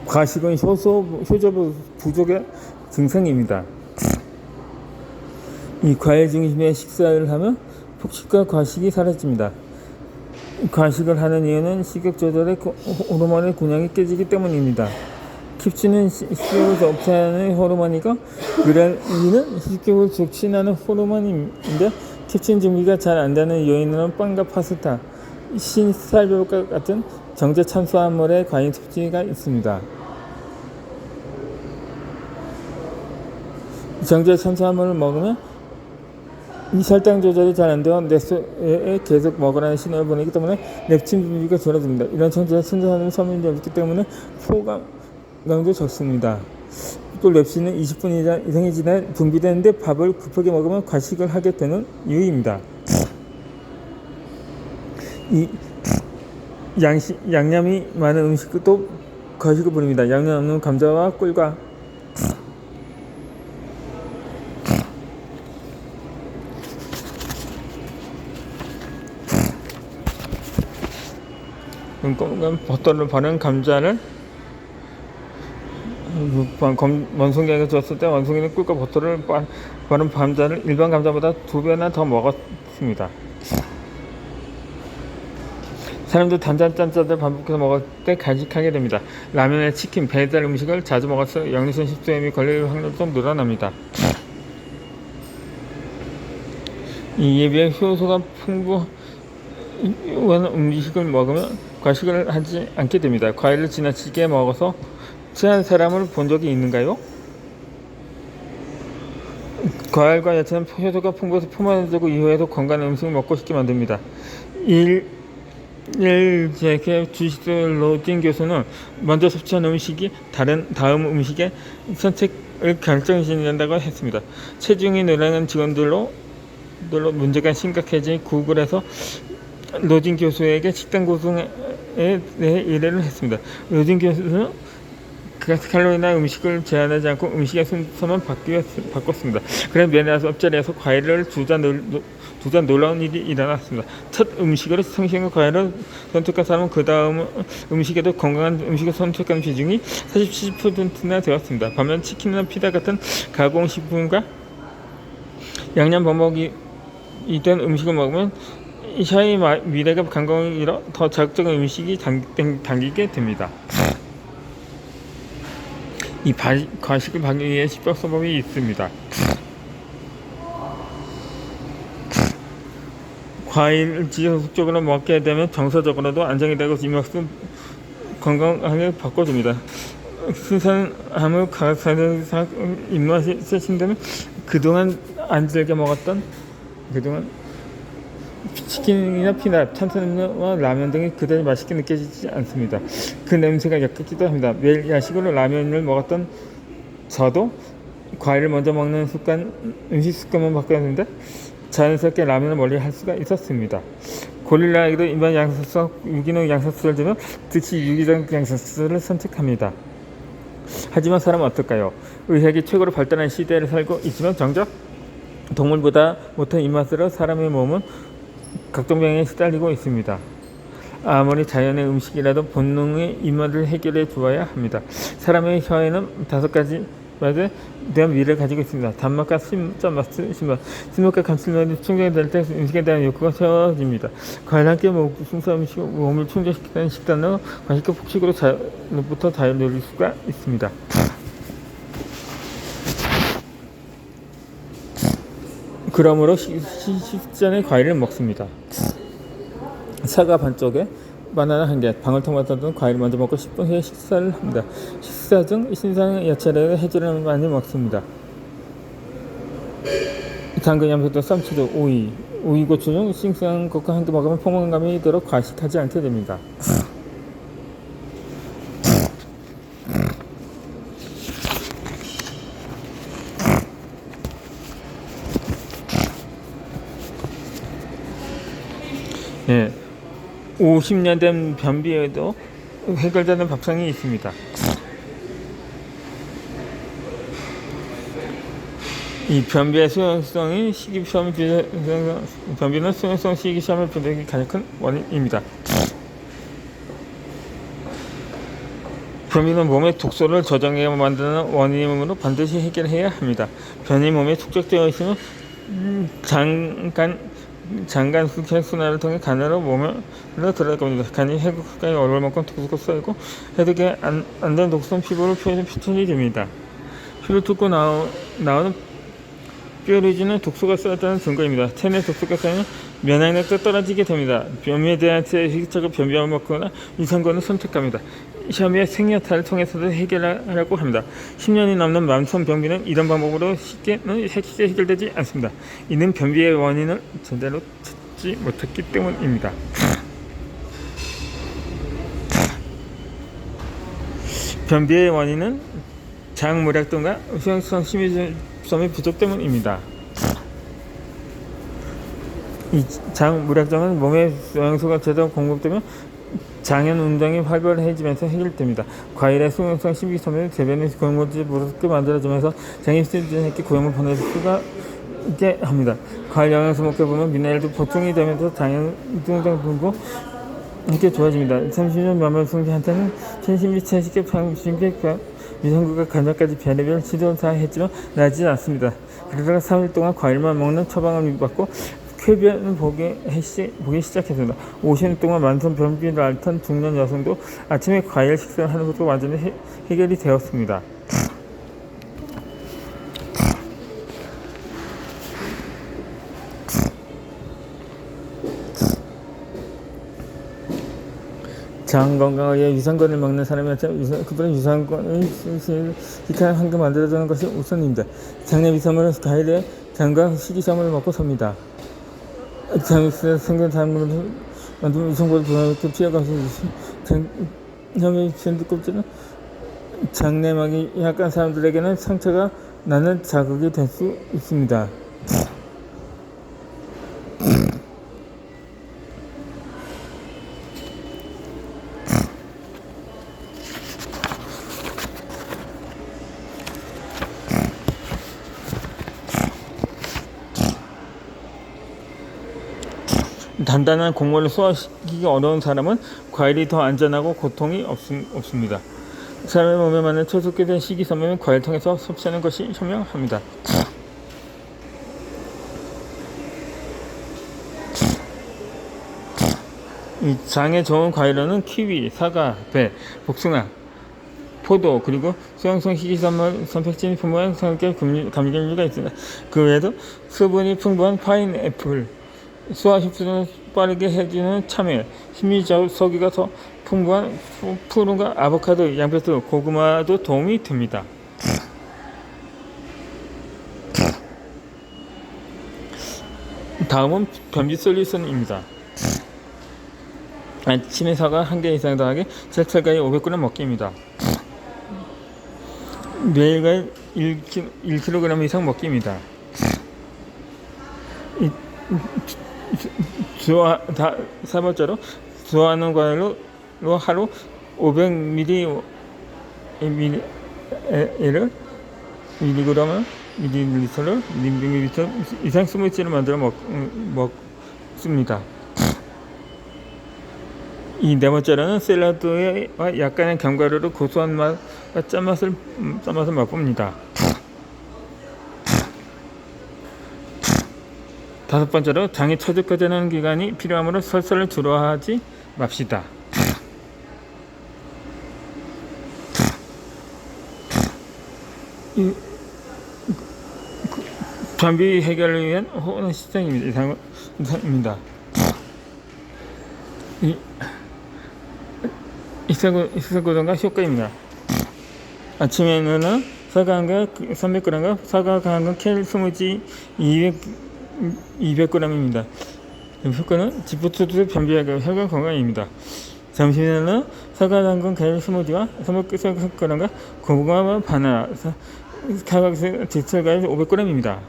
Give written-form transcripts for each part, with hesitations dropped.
과식은 효소 부족의 증상입니다. 이 과일 중심의 식사를 하면 폭식과 과식이 사라집니다. 과식을 하는 이유는 식욕 조절의 호르몬의 균형이 깨지기 때문입니다. 킵치는 식욕을 억제하는 호르몬이고 그랄린은 식욕을 촉진하는 호르몬인데 킵친 준비가 잘 안되는 요인으로는 빵과 파스타, 흰쌀밥과 같은 정제 탄수화물의 과잉 섭취가 있습니다. 정제 탄수화물을 먹으면 이 혈당 조절이 잘 안되어 뇌에 계속 먹으라는 신호를 보내기 때문에 렙틴 분비가 줄어듭니다. 이런 정제 탄수화물은 섬유질이 없기 때문에 포만감도 적습니다. 또 렙틴은 20분 이상이 지나 분비되는데 밥을 급하게 먹으면 과식을 하게 되는 이유입니다. 이 양념이 많은 음식도 과식을 부릅니다. 양념 없는 감자와 꿀과 버터를 바른 감자를 원숭이에게 줬을 때 원숭이는 꿀과 버터를 바른 감자를 일반 감자보다 2배나 더 먹었습니다. 사람들 단짠짠짜들 반복해서 먹을 때 간식하게 됩니다. 라면에 치킨, 배달 음식을 자주 먹을수록 역류성 식도염이 걸릴 확률도 늘어납니다. 이에 비해 효소가 풍부한 음식을 먹으면 과식을 하지 않게 됩니다. 과일을 지나치게 먹어서 체한 사람을 본 적이 있는가요? 과일과 야채는 효소가 풍부해서 포만해지고 이후에도 건강한 음식을 먹고 싶게 만듭니다. 제게 주시드 로딘 교수는 먼저 섭취한 음식이 다음 음식의 선택을 결정짓는다고 했습니다. 체중이 늘어나는 직원들로 문제가 심각해진 구글에서 로딘 교수에게 식단 고증에 대해 의뢰를 했습니다. 로딘 교수는 칼로리나 음식을 제한하지 않고 음식의 순서만 바꿨습니다. 그래서 매일 앞자리에서 과일을 두 잔 놀라운 일이 일어났습니다. 첫 음식으로 생선과 과일을 선택한 사람은 그 다음 음식에도 건강한 음식을 선택한 비중이 47%나 되었습니다. 반면 치킨이나 피자 같은 가공식품과 양념 범벅이 된 음식을 먹으면 샤의 미래가 건강을 잃어 더 자극적인 음식이 당기게 됩니다. 이 과식을 막기 위해 식법서법이 있습니다. 과일을 지속적으로 먹게 되면 정서적으로도 안정이 되고 입맛도 건강하게 바꿔줍니다. 순산함을 가득 입맛이 세신다면 그동안 안 즐겨 먹었던 치킨이나 피넛, 탄수화물과 라면 등이 그다지 맛있게 느껴지지 않습니다. 그 냄새가 역겹기도 합니다. 매일 야식으로 라면을 먹었던 저도 과일을 먼저 먹는 음식 습관만 바뀌었는데 자연스럽게 라면을 멀리 할 수가 있었습니다. 고릴라에게도 일반 양산성 유기농 양산소를 주면 즉시 유기적 양산소를 선택합니다. 하지만 사람은 어떨까요? 의학이 최고로 발달한 시대를 살고 있지만 정작 동물보다 못한 입맛으로 사람의 몸은 각종 병에 시달리고 있습니다. 아무리 자연의 음식이라도 본능의 입맛을 해결해 주어야 합니다. 사람의 혀에는 5가지 맛에 대한 미를 가지고 있습니다. 단맛과 신맛, 신맛과 감칠맛이 충족될 때 음식에 대한 욕구가 세워집니다. 과일 함께 풍성한 음식, 몸을 충족시키는 식단으로 과식과 폭식으로부터 자유를 누릴 수가 있습니다. 그러므로 식전에 과일을 먹습니다. 사과 반쪽에 바나나 1개, 방울토마토 등 과일을 먼저 먹고 10분 후에 식사를 합니다. 식사 중 신선 야채를 해조를 많이 먹습니다. 당근, 양배추, 쌈치도 오이, 고추 중 싱싱한 것과 함께 먹으면 포만감이 들어 과식하지 않게 됩니다. 네, 50년 된 변비에도 해결되는 밥상이 있습니다. 이 변비의 수용성이 변비는 수용성 식이섬유 부족이 가장 큰 원인입니다. 변비는 몸의 독소를 저장해 만드는 원인이므로 반드시 해결해야 합니다. 변이 몸에 축적되어 있으면 장간 혈순환을 통해 간으로 몸으로 들어갈 겁니다. 간이 해독하기 어려울 만큼 독소가 쌓이고 해독이 안 되는 독소는 피부를 표해서 표출이 됩니다. 피를 뚫고 나오는 뾰루지는 독소가 쌓였다는 증거입니다. 체내 독소가 쌓이면 면역력도 떨어지게 됩니다. 변비에 대한 희귀적인 변비약을 먹거나 유산균을 선택합니다. 시험의 생리탈을 통해서도 해결하려고 합니다. 10년이 넘는 만성 변비는 이런 방법으로 쉽게 해결되지 않습니다. 이는 변비의 원인을 제대로 찾지 못했기 때문입니다. 변비의 원인은 장무략 등과 수용성 심의점의 부족 때문입니다. 이 장무략점은 몸에 영양소가 제대로 공급되면 장현 운동이 활발해지면서 해결됩니다. 과일의 수용성 식이섬유는 대변의 고용물질이 무섭게 만들어지면서 장이 수진했게 고용을 보낼 수가 있게 합니다. 과일 영양소 먹게 보면 미네랄도 보충이 되면서 장현 운동 분고 이렇게 좋아집니다. 30년 면역성한테는 천신 및 체식의 방식의 위성구가 간접까지 별의별 시도를 했지만 나아지지 않습니다. 그러다가 3일 동안 과일만 먹는 처방을 받고 쾌변을 보기 시작했습니다. 50년 동안 만성 변비를 앓던 중년 여성도 아침에 과일 식사를 하는 것도 완전히 해결이 되었습니다. 장 건강을 위해 유산균을 먹는 사람이었지만 그들은 유산균을 기타를 한개 만들어주는 것이 우선입니다. 장내 위산물은 과일에 장과 식이섬유를 먹고 삽니다. 장에서 생긴 단물을 만들면 유산균을 부담스럽게 피해갈 수 있습니다. 장염의 전두껍질은 장내막이 약한 사람들에게는 상처가 나는 자극이 될 수 있습니다. 단단한 곡물을 소화시키기 어려운 사람은 과일이 더 안전하고 고통이 없습니다. 사람의 몸에 맞는 초석게 된 식이섬유는 과일 통해서 섭취하는 것이 현명합니다. 이 장에 좋은 과일로는 키위, 사과, 배, 복숭아, 포도 그리고 수용성 식이섬유 선택진이 풍부한 성격 감귤류가 있습니다. 그 외에도 수분이 풍부한 파인애플, 소화 흡수를 빠르게 해주는 참외, 식이섬유가 더 풍부한 푸른과 아보카도, 양배추, 고구마도 도움이 됩니다. 다음은 변비 솔루션입니다. 아침에 사과 1개 이상 더하기 젤철가루 500g 먹기입니다. 매일과일 1kg 이상 먹기입니다. 4번째로 좋아하는 과일로 하루 500ml를 밀리리터를 이상 스무디를 만들어 먹습니다. 이 네 번째로는 샐러드와 약간의 견과류로 고소한 맛과 짠맛을 맛봅니다. 5번째로 장이 처지되는 기간이 필요하므로 설사를 주로 하지 맙시다. 변비 해결을 위한 호흡 시스템입니다. 이사고등과 효과입니다. 아침에는 사과 한 개 300g과 사과 한 개 스무디 200g입니다. 효과는 지프토드 변비약의 혈관 건강입니다. 점심에는 사과 당근 과일 스무디와 300g과 고구마 바나나 사과색 제철과일 500g입니다.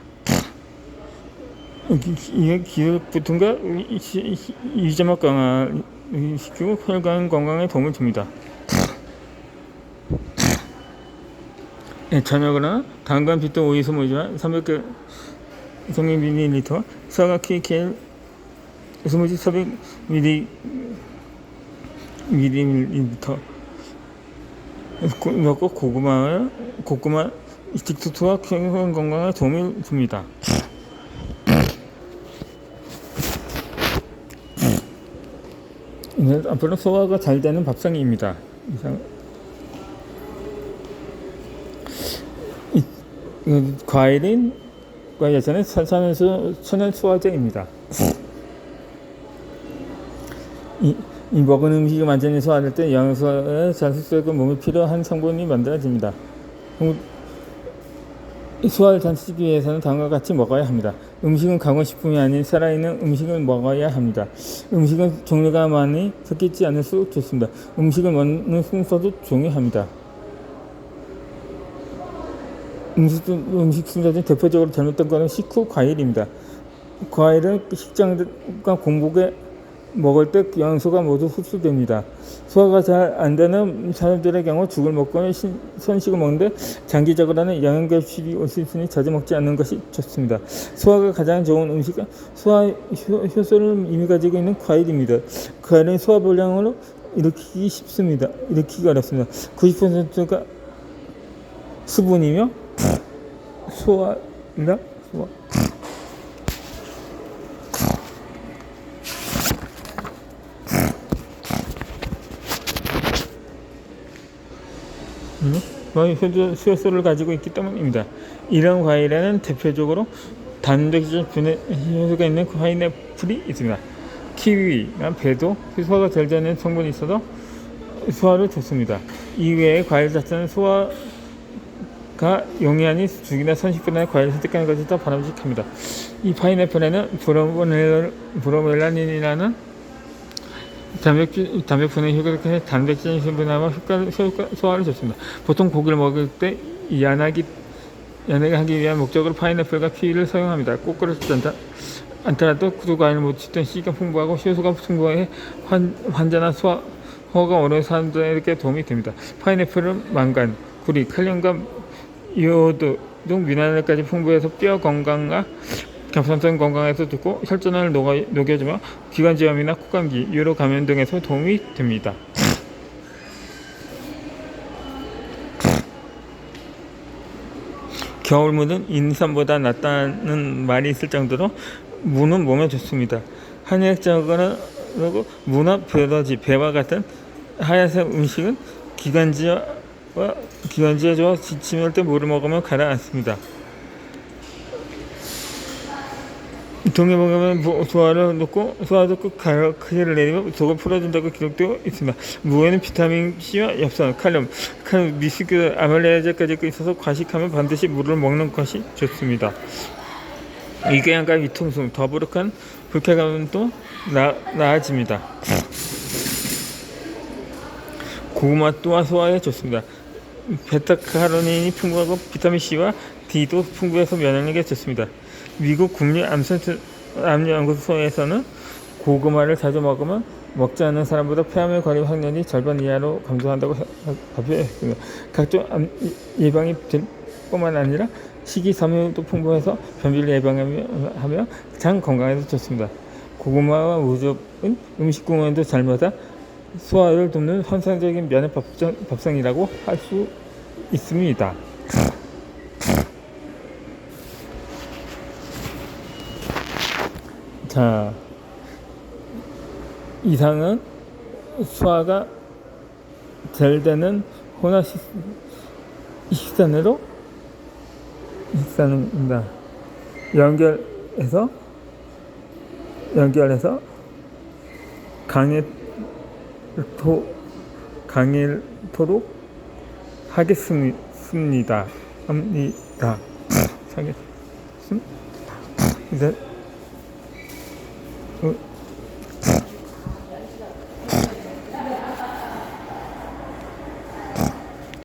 이게 기혈부통과 유자막 강화시키고 혈관 건강에 도움을 줍니다. 저녁으로는 당근 비트 오이 스무디와 300g ml 사과 케이크 스무디 400ml 넣고 고구마 딕토트와 건강에 도움을 줍니다. 앞으로 소화가 잘 되는 밥상입니다. 과일인 예전에 천연 소화제입니다. 이 먹은 음식이 완전히 소화될 때 영양소에 잘 흡수되고 몸에 필요한 성분이 만들어집니다. 소화를 잘 시키기 위해서는 다음과 같이 먹어야 합니다. 음식은 가공식품이 아닌 살아있는 음식을 먹어야 합니다. 음식은 종류가 많이 섞이지 않을수록 좋습니다. 음식을 먹는 순서도 중요합니다. 음식 순서 중 대표적으로 잘못된 것은 식후 과일입니다. 과일은 식장과 공복에 먹을 때 영양소가 모두 흡수됩니다. 소화가 잘 안 되는 사람들의 경우 죽을 먹거나 선식을 먹는데 장기적으로는 영양결핍이 올 수 있으니 자주 먹지 않는 것이 좋습니다. 소화가 가장 좋은 음식은 소화 효소를 이미 가지고 있는 과일입니다. 과일은 소화 불량으로 일으키기 어렵습니다. 90%가 수분이며 소화입니다. 효소를 가지고 있기 때문입니다. 이런 과일에는 대표적으로 단백질 분해 효소가 있는 파인애플이 있습니다. 키위나 배도 소화가 잘 되는 성분이 있어서 소화를 좋습니다. 이외에 과일 자체는 소화가 용이하니 죽이나 선식보다는 과일을 선택하는 것이 더 바람직합니다. 이 파인애플에는 브로멜라닌이라는 단백 분해 효과를 통해 단백질 분해와 소화를 좋습니다. 보통 고기를 먹을 때 연하게 하기 위한 목적으로 파인애플과 키위를 사용합니다. 꼭 그렇지 않더라도 두 과일을 모치던 C가 풍부하고 효소가 풍부해 환자나 소화가 어려운 사람들에게 도움이 됩니다. 파인애플은 망간, 구리, 칼륨과 이오드 등 미네랄까지 풍부해서 뼈 건강과 갑상선 건강에도 좋고 혈전을 녹여주며 기관지염이나 코감기, 유로 감염 등에서 도움이 됩니다. 겨울무는 인삼보다 낫다는 말이 있을 정도로 무는 몸에 좋습니다. 한의학적으로 무나 벼더지, 배와 같은 하얀색 음식은 기관지와 지침할 때 무를 먹으면 가라앉습니다. 동해먹으면 소화를 놓고 소화도 꼭 크기를 내리며 속을 풀어준다고 기록되어 있습니다. 무에는 비타민 C와 엽산, 칼륨, 미스크, 아말레아제까지 있어서 과식하면 반드시 무를 먹는 것이 좋습니다. 위궤양과 위통증, 더부룩한 불쾌감도 나아집니다. 고구마 또한 소화에 좋습니다. 베타카로틴이 풍부하고 비타민 C와 D도 풍부해서 면역력에 좋습니다. 미국 국립암연구소에서는 고구마를 자주 먹으면 먹지 않는 사람보다 폐암의 걸림 확률이 절반 이하로 감소한다고 발표했습니다. 각종 암 예방이 될 뿐만 아니라 식이섬유도 풍부해서 변비를 예방하며 장 건강에도 좋습니다. 고구마와 무즙은 음식 공원도 잘 맞아 소화를 돕는 환상적인 면역 밥상이라고 할 수 있습니다. 자, 이상은 소화가 잘 되는 혼합 식단입니다. 연결해서 강일토록 하겠습니다. 이제